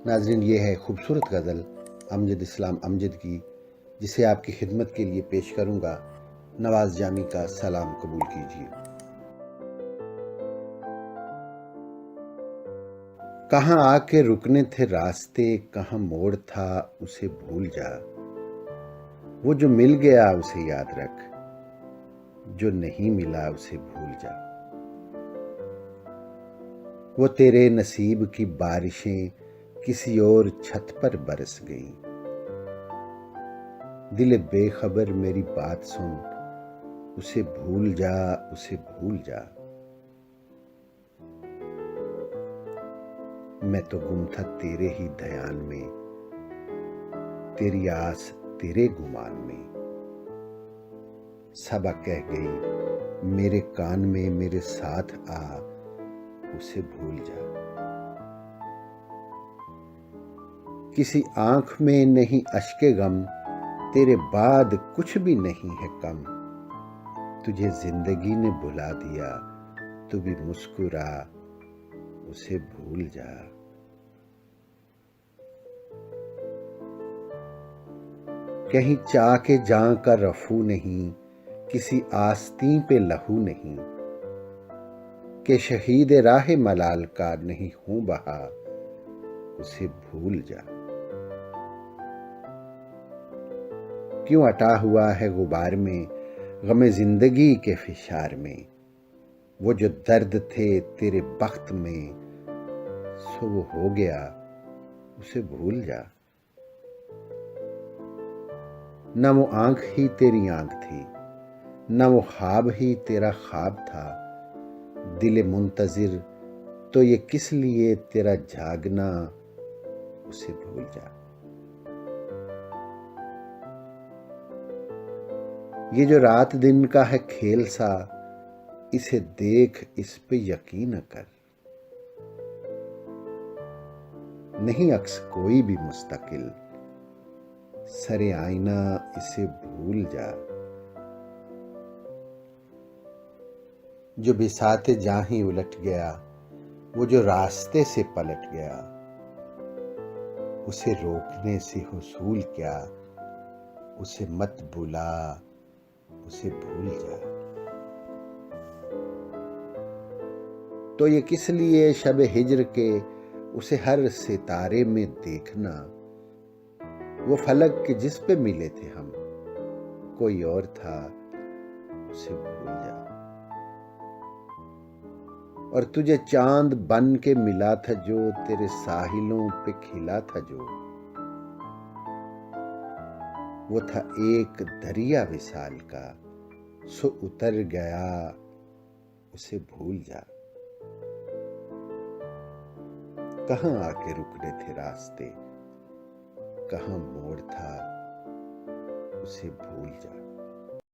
ناظرین، یہ ہے خوبصورت غزل امجد اسلام امجد کی، جسے آپ کی خدمت کے لیے پیش کروں گا۔ نواز جامی کا سلام قبول کیجیے۔ کہاں آ کے رکنے تھے راستے، کہاں موڑ تھا اسے بھول جا۔ وہ جو مل گیا اسے یاد رکھ، جو نہیں ملا اسے بھول جا۔ وہ تیرے نصیب کی بارشیں کسی اور چھت پر برس گئیں۔ دل بے خبر میری بات سن، اسے بھول جا، اسے بھول جا۔ میں تو گم تھا تیرے ہی دھیان میں، تیری آس تیرے گمان میں۔ صبا کہہ گئی میرے کان میں، میرے ساتھ آ، اسے بھول جا۔ کسی آنکھ میں نہیں اشک غم، تیرے بعد کچھ بھی نہیں ہے کم۔ تجھے زندگی نے بھلا دیا، تو بھی مسکرا، اسے بھول جا۔ کہیں چاک جاں کا رفو نہیں، کسی آستین پہ لہو نہیں، کہ شہید راہ ملال کا نہیں ہوں بہا، اسے بھول جا۔ کیوں اٹا ہوا ہے غبار میں، غم زندگی کے فشار میں۔ وہ جو درد تھے تیرے بخت میں، سو وہ ہو گیا، اسے بھول جا۔ نہ وہ آنکھ ہی تیری آنکھ تھی، نہ وہ خواب ہی تیرا خواب تھا۔ دل منتظر تو یہ کس لیے تیرا جاگنا، اسے بھول جا۔ یہ جو رات دن کا ہے کھیل سا، اسے دیکھ اس پہ یقین کر۔ نہیں عکس کوئی بھی مستقل، سر آئینہ اسے بھول جا۔ جو بساط جاں ہی الٹ گیا، وہ جو راستے سے پلٹ گیا، اسے روکنے سے حصول کیا، اسے مت بلا، اسے بھول جا۔ تو یہ کس لیے شب ہجر کے اسے ہر ستارے میں دیکھنا۔ وہ فلک کے جس پہ ملے تھے ہم، کوئی اور تھا، اسے بھول جا۔ اور تجھے چاند بن کے ملا تھا جو، تیرے ساحلوں پہ کھلا تھا جو، وہ تھا ایک دریا وصال کا، سو اتر گیا، اسے بھول جا۔ کہاں آ کے رکنے تھے راستے، کہاں موڑ تھا، اسے بھول جا۔